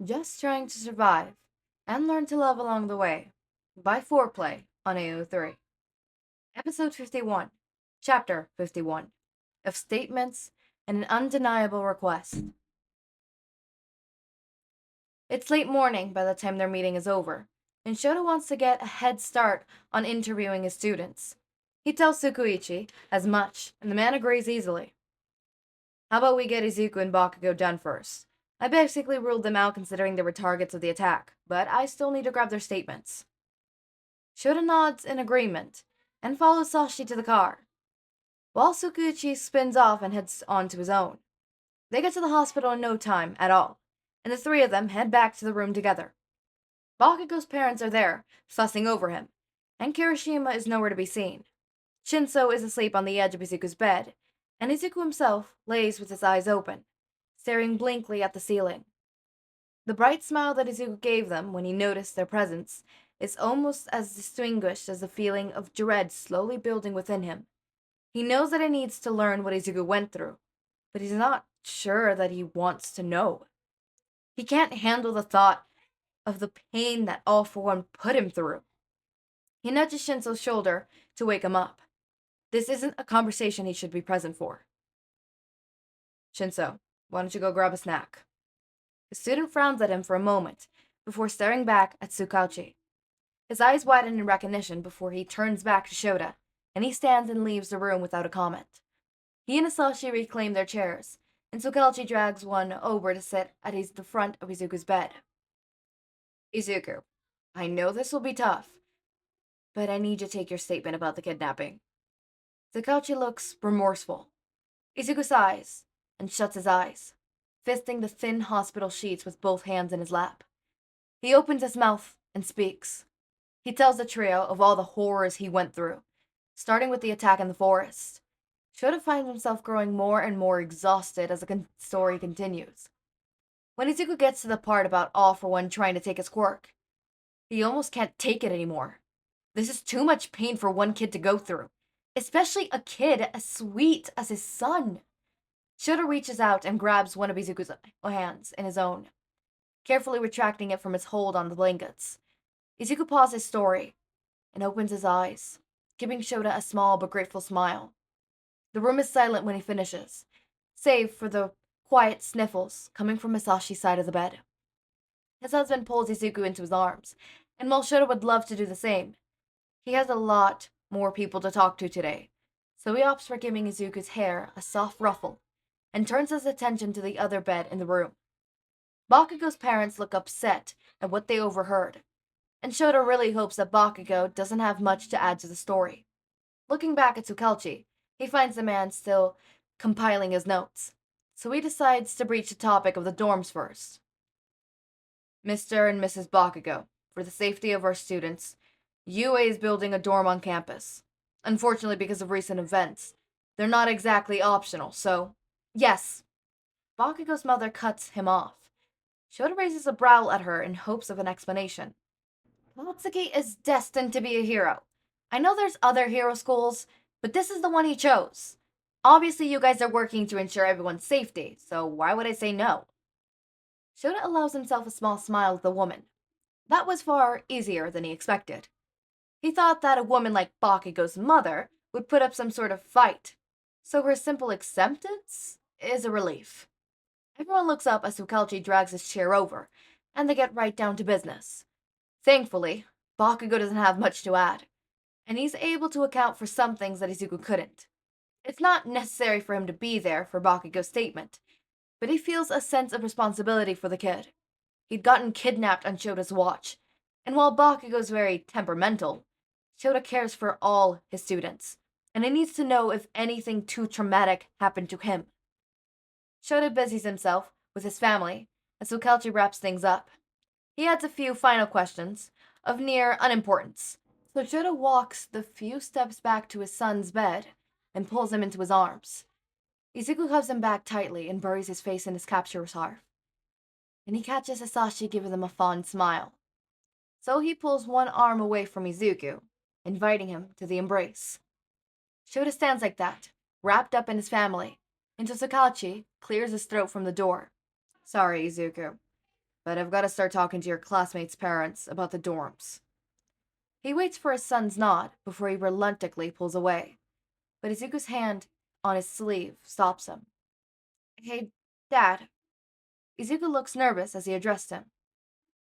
Just trying to survive and learn to love along the way by Foreplay on AO3. Episode 51, Chapter 51 of Statements and an Undeniable Request. It's late morning by the time their meeting is over, and Shouta wants to get a head start on interviewing his students. He tells Tsukuichi as much, and the man agrees easily. How about we get Izuku and Bakugou done first? I basically ruled them out considering they were targets of the attack, but I still need to grab their statements. Shouta nods in agreement and follows Sashi to the car, while Tsukuichi spins off and heads on to his own. They get to the hospital in no time at all, and the three of them head back to the room together. Bakugou's parents are there, fussing over him, and Kirishima is nowhere to be seen. Shinsou is asleep on the edge of Izuku's bed, and Izuku himself lays with his eyes open, staring blankly at the ceiling. The bright smile that Izuku gave them when he noticed their presence is almost as distinguished as the feeling of dread slowly building within him. He knows that he needs to learn what Izuku went through, but he's not sure that he wants to know. He can't handle the thought of the pain that All For One put him through. He nudges Shinsou's shoulder to wake him up. This isn't a conversation he should be present for. Shinsou, why don't you go grab a snack? The student frowns at him for a moment, before staring back at Tsukauchi. His eyes widen in recognition before he turns back to Shouta, and he stands and leaves the room without a comment. He and Hizashi reclaim their chairs, and Tsukauchi drags one over to sit at the front of Izuku's bed. Izuku, I know this will be tough, but I need you to take your statement about the kidnapping. Tsukauchi looks remorseful. Izuku sighs and shuts his eyes, fisting the thin hospital sheets with both hands in his lap. He opens his mouth and speaks. He tells the trio of all the horrors he went through, starting with the attack in the forest. Shouta finds himself growing more and more exhausted as the story continues. When Izuku gets to the part about All For One trying to take his quirk, he almost can't take it anymore. This is too much pain for one kid to go through, especially a kid as sweet as his son. Shouta reaches out and grabs one of Izuku's hands in his own, carefully retracting it from its hold on the blankets. Izuku pauses his story and opens his eyes, giving Shouta a small but grateful smile. The room is silent when he finishes, save for the quiet sniffles coming from Hisashi's side of the bed. His husband pulls Izuku into his arms, and while Shouta would love to do the same, he has a lot more people to talk to today, so he opts for giving Izuku's hair a soft ruffle and turns his attention to the other bed in the room. Bakugou's parents look upset at what they overheard, and Shouta really hopes that Bakugou doesn't have much to add to the story. Looking back at Tsukauchi, he finds the man still compiling his notes, so he decides to breach the topic of the dorms first. Mr. and Mrs. Bakugou, for the safety of our students, UA is building a dorm on campus. Unfortunately, because of recent events, they're not exactly optional, so yes. Bakugou's mother cuts him off. Shouta raises a brow at her in hopes of an explanation. Katsuki is destined to be a hero. I know there's other hero schools, but this is the one he chose. Obviously, you guys are working to ensure everyone's safety, so why would I say no? Shouta allows himself a small smile at the woman. That was far easier than he expected. He thought that a woman like Bakugou's mother would put up some sort of fight, so her simple acceptance is a relief. Everyone looks up as Tsukauchi drags his chair over, and they get right down to business. Thankfully, Bakugou doesn't have much to add, and he's able to account for some things that Izuku couldn't. It's not necessary for him to be there for Bakugou's statement, but he feels a sense of responsibility for the kid. He'd gotten kidnapped on Shota's watch, and while Bakugou's very temperamental, Shouta cares for all his students, and he needs to know if anything too traumatic happened to him. Shouta busies himself with his family as Tsukauchi wraps things up. He adds a few final questions of near unimportance, so Shouta walks the few steps back to his son's bed and pulls him into his arms. Izuku hugs him back tightly and buries his face in his capture scarf. And he catches Hizashi giving them a fond smile. So he pulls one arm away from Izuku, inviting him to the embrace. Shouta stands like that, wrapped up in his family, until Tsukauchi clears his throat from the door. Sorry, Izuku. but I've got to start talking to your classmates' parents about the dorms. He waits for his son's nod before he reluctantly pulls away, but Izuku's hand on his sleeve stops him. Hey, Dad. Izuku looks nervous as he addressed him.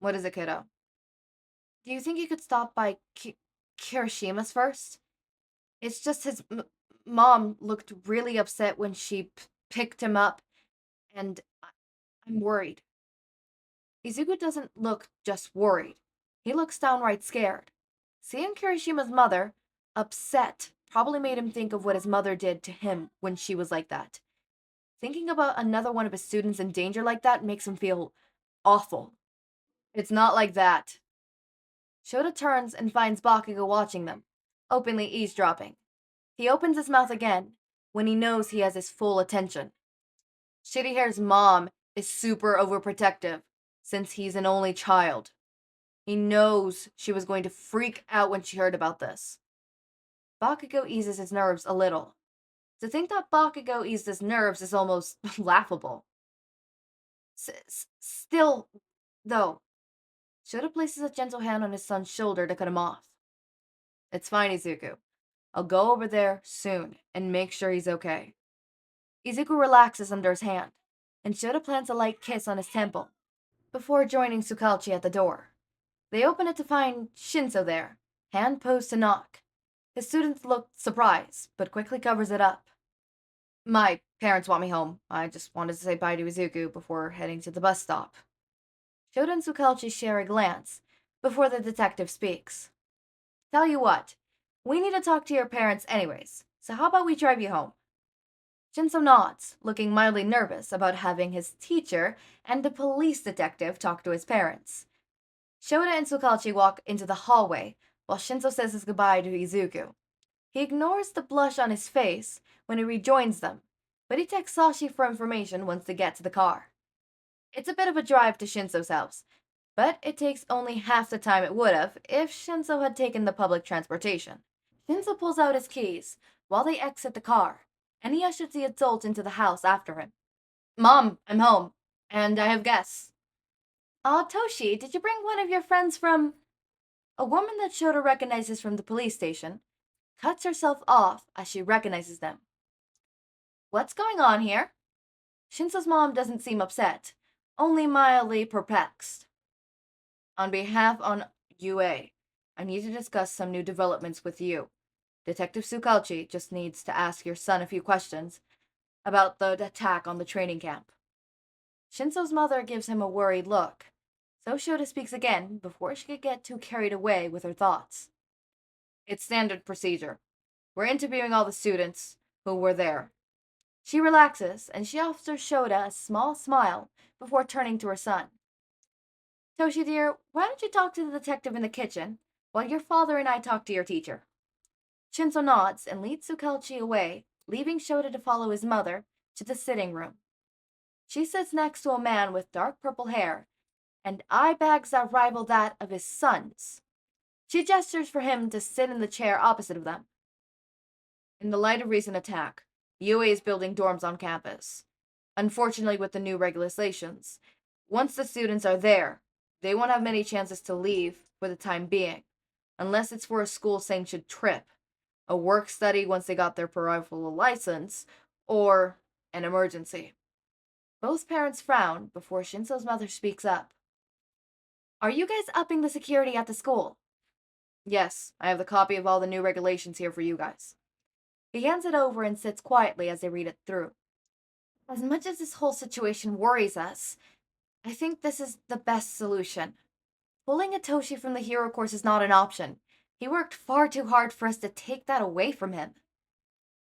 What is it, kiddo? Do you think you could stop by Kirishima's first? It's just his mom looked really upset when she picked him up, and I'm worried. Izuku doesn't look just worried. He looks downright scared. Seeing Kirishima's mother upset probably made him think of what his mother did to him when she was like that. Thinking about another one of his students in danger like that makes him feel awful. It's not like that. Shouta turns and finds Bakugou watching them, openly eavesdropping. He opens his mouth again when he knows he has his full attention. Shitty Hair's mom is super overprotective since he's an only child. He knows she was going to freak out when she heard about this. Bakugou eases his nerves a little. To think that Bakugou eased his nerves is almost laughable. Still, though, Shouta places a gentle hand on his son's shoulder to cut him off. It's fine, Izuku. I'll go over there soon and make sure he's okay. Izuku relaxes under his hand, and Shouta plants a light kiss on his temple before joining Tsukalchi at the door. They open it to find Shinsou there, hand posed to knock. His student looked surprised, but quickly covers it up. My parents want me home. I just wanted to say bye to Izuku before heading to the bus stop. Shouta and Tsukalchi share a glance before the detective speaks. Tell you what, we need to talk to your parents anyways, so how about we drive you home? Shinsou nods, looking mildly nervous about having his teacher and the police detective talk to his parents. Shouta and Tsukalchi walk into the hallway, while Shinsou says his goodbye to Izuku. He ignores the blush on his face when he rejoins them, but he texts Sashi for information once they get to the car. It's a bit of a drive to Shinsou's house, but it takes only half the time it would have if Shinsou had taken the public transportation. Shinsou pulls out his keys while they exit the car, and he ushers the adult into the house after him. Mom, I'm home, and I have guests. Toshi, did you bring one of your friends from... A woman that Shouta recognizes from the police station cuts herself off as she recognizes them. What's going on here? Shinsou's mom doesn't seem upset, only mildly perplexed. On behalf on UA, I need to discuss some new developments with you. Detective Tsukalchi just needs to ask your son a few questions about the attack on the training camp. Shinsou's mother gives him a worried look, so Shouta speaks again before she could get too carried away with her thoughts. It's standard procedure. We're interviewing all the students who were there. She relaxes, and she offers Shouta a small smile before turning to her son. Toshi dear, why don't you talk to the detective in the kitchen while your father and I talk to your teacher? Shinsou nods and leads Tsukalchi away, leaving Shouta to follow his mother to the sitting room. She sits next to a man with dark purple hair and eye bags that rival that of his son's. She gestures for him to sit in the chair opposite of them. In the light of recent attack, UA is building dorms on campus. Unfortunately, with the new regulations, once the students are there, they won't have many chances to leave for the time being, unless it's for a school-sanctioned trip, a work-study once they got their parental license, or an emergency. Both parents frown before Shinsou's mother speaks up. Are you guys upping the security at the school? Yes, I have the copy of all the new regulations here for you guys. He hands it over and sits quietly as they read it through. As much as this whole situation worries us, I think this is the best solution. Pulling Hitoshi from the hero course is not an option. He worked far too hard for us to take that away from him.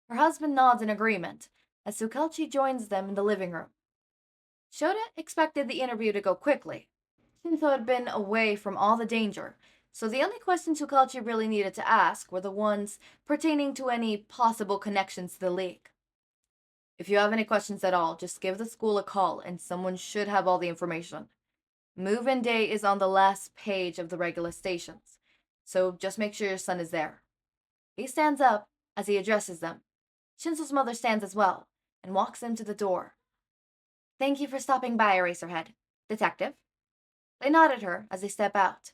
Her husband nods in agreement as Tsukalchi joins them in the living room. Shouta expected the interview to go quickly. Shinsou had been away from all the danger, so the only questions Tsukalchi really needed to ask were the ones pertaining to any possible connections to the league. If you have any questions at all, just give the school a call and someone should have all the information. Move-in day is on the last page of the regulations, so just make sure your son is there. He stands up as he addresses them. Shinsou's mother stands as well and walks them to the door. Thank you for stopping by, Eraserhead. Detective? They nod at her as they step out,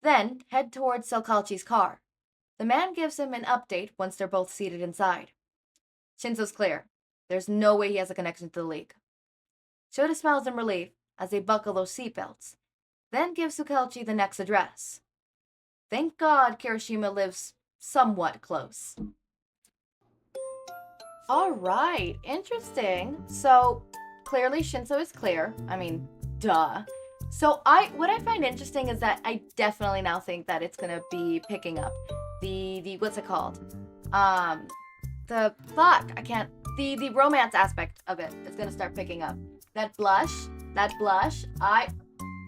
then head towards Selkalchi's car. The man gives him an update once they're both seated inside. Shinsou's clear. There's no way he has a connection to the League. Shouta smiles in relief as they buckle those seatbelts, then gives Tsukalchi the next address. Thank God Kirishima lives somewhat close. Alright, interesting. So, clearly Shinsou is clear. I mean, duh. So what I find interesting is that I definitely now think that it's gonna be picking up the what's it called? The romance aspect of it is gonna start picking up. That blush, I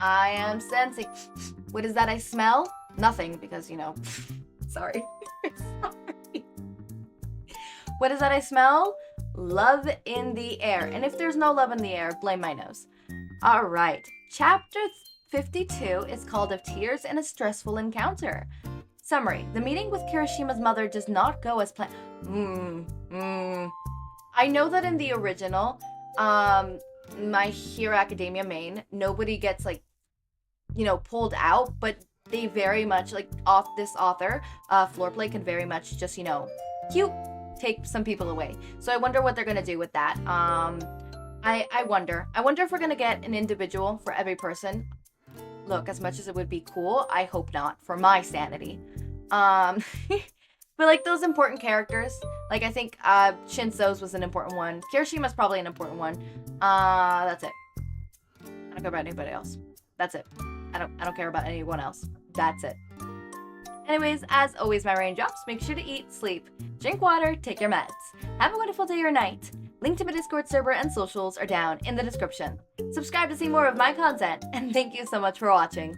am sensing. What is that I smell? Nothing, because, sorry. Sorry. What is that I smell? Love in the air. And if there's no love in the air, blame my nose. All right. Chapter 52 is called Of Tears and a Stressful Encounter. Summary. The meeting with Kirishima's mother does not go as planned. I know that in the original, My Hero Academia main, nobody gets, pulled out, but they very much, this author, Floorplay can very much just, take some people away. So I wonder what they're gonna do with that. I wonder if we're gonna get an individual for every person. Look, as much as it would be cool, I hope not, for my sanity. But those important characters, I think Shinsou's was an important one. Kirishima's probably an important one. That's it. I don't care about anybody else. That's it. I don't care about anyone else. That's it. Anyways, as always, my raindrops, make sure to eat, sleep, drink water, take your meds. Have a wonderful day or night. Link to my Discord server and socials are down in the description. Subscribe to see more of my content, and thank you so much for watching.